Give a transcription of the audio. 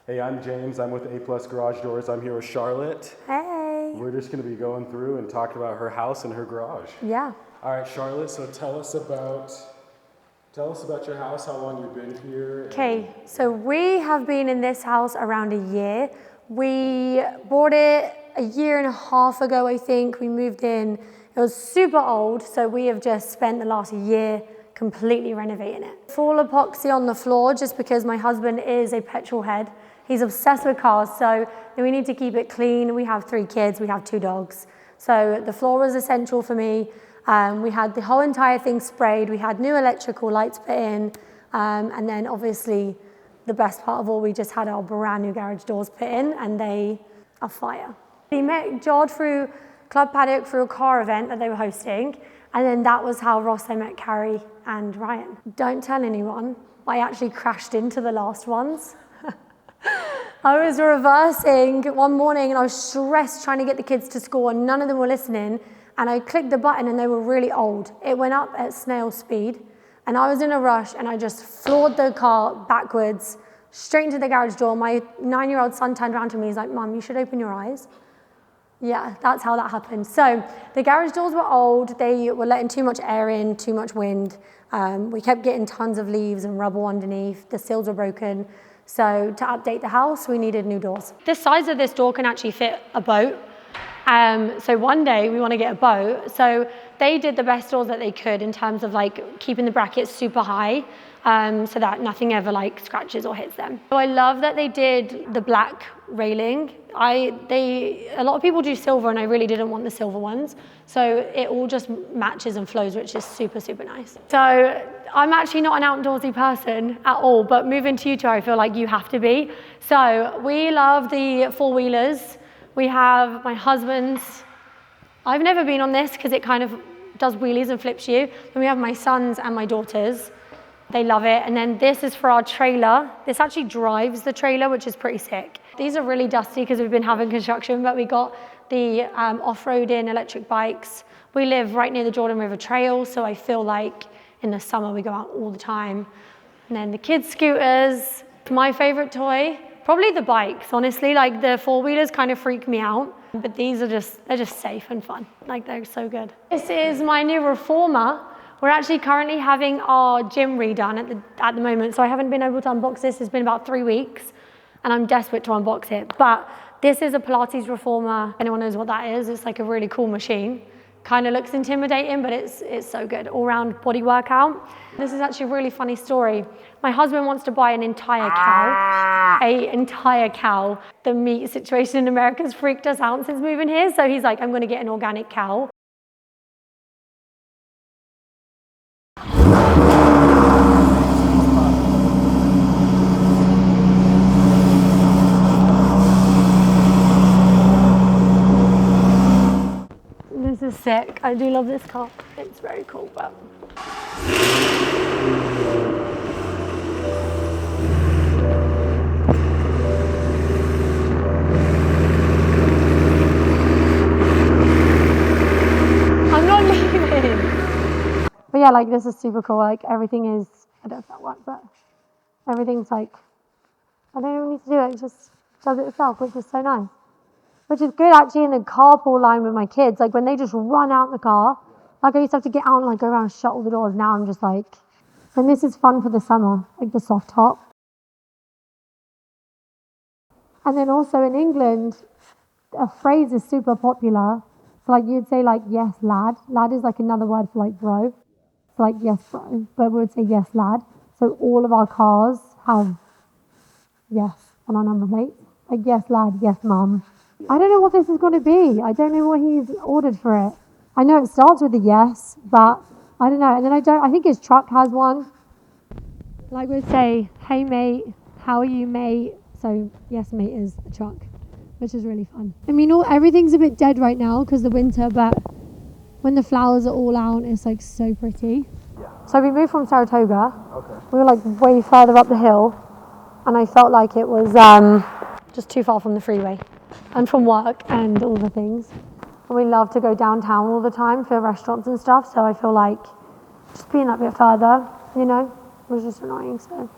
Hey, I'm James. I'm with A Plus Garage Doors. I'm here with Charlotte. Hey. We're just going to be going through and talking about her house and her garage. Yeah. All right, Charlotte. So tell us about your house. How long you've been here? Okay. So we have been in this house around a year. We bought it a year and a half ago, I think. We moved in. It was super old, so we have just spent the last year completely renovating it. Full epoxy on the floor, just because my husband is a petrol head. He's obsessed with cars, so we need to keep it clean. We have 3 kids, we have 2 dogs. So the floor was essential for me. We had the whole entire thing sprayed. We had new electrical lights put in. And then obviously the best part of all, we just had our brand new garage doors put in, and they are fire. We met Jod through Club Paddock through a car event that they were hosting. And then that was how Ross, I met Carrie and Ryan. Don't tell anyone, I actually crashed into the last ones. I was reversing one morning and I was stressed trying to get the kids to school and none of them were listening. And I clicked the button and they were really old. It went up at snail speed and I was in a rush and I just floored the car backwards, straight into the garage door. My 9-year-old son turned around to me, he's like, "Mum, you should open your eyes." Yeah, that's how that happened. So the garage doors were old. They were letting too much air in, too much wind. We kept getting tons of leaves and rubble underneath. The seals were broken. So to update the house, we needed new doors. The size of this door can actually fit a boat. So one day we want to get a boat. So they did the best doors that they could in terms of like keeping the brackets super high so that nothing ever like scratches or hits them. So I love that they did the black railing. A lot of people do silver and I really didn't want the silver ones. So it all just matches and flows, which is super, super nice. So I'm actually not an outdoorsy person at all, but moving to Utah, I feel like you have to be. So we love the 4-wheelers. We have my husband's. I've never been on this because it kind of does wheelies and flips you. Then we have my sons and my daughters. They love it. And then this is for our trailer. This actually drives the trailer, which is pretty sick. These are really dusty because we've been having construction, but we got the off-roading electric bikes. We live right near the Jordan River Trail, so I feel like in the summer we go out all the time. And then the kids' scooters. My favorite toy, probably the bikes, honestly. Like the 4-wheelers kind of freak me out, but these are they're just safe and fun. Like they're so good. This is my new reformer. We're actually currently having our gym redone at the moment, so I haven't been able to unbox this. It's been about 3 weeks, and I'm desperate to unbox it. But this is a Pilates reformer. Anyone knows what that is? It's like a really cool machine. Kind of looks intimidating, but it's so good. All-round body workout. This is actually a really funny story. My husband wants to buy an entire cow. The meat situation in America has freaked us out since moving here, so he's like, I'm going to get an organic cow. This is sick. I do love this car. It's very cool, but I'm not leaving. But yeah, like this is super cool. Like everything is, I don't know if that works, but everything's like, I don't even need to do it. It just does it itself, which is so nice. Which is good actually in the carpool line with my kids. Like when they just run out in the car, like I used to have to get out and like go around and shut all the doors. Now I'm just like, and this is fun for the summer, like the soft top. And then also in England, a phrase is super popular. So like you'd say like, yes, lad. Lad is like another word for like bro. So like, yes, bro. But we would say yes, lad. So all of our cars have yes on our number plate. Like yes, lad, yes, mum. I don't know what this is going to be. I don't know what he's ordered for it. I know it starts with a yes, but I don't know. And then I think his truck has one. Like we'd say, hey mate, how are you mate? So yes mate is a truck, which is really fun. I mean, everything's a bit dead right now because the winter, but when the flowers are all out, it's like so pretty. Yeah. So we moved from Saratoga. Okay. We were like way further up the hill and I felt like it was just too far from the freeway. And from work and all the things. And we love to go downtown all the time for restaurants and stuff, so I feel like just being that bit further, you know, was just annoying, so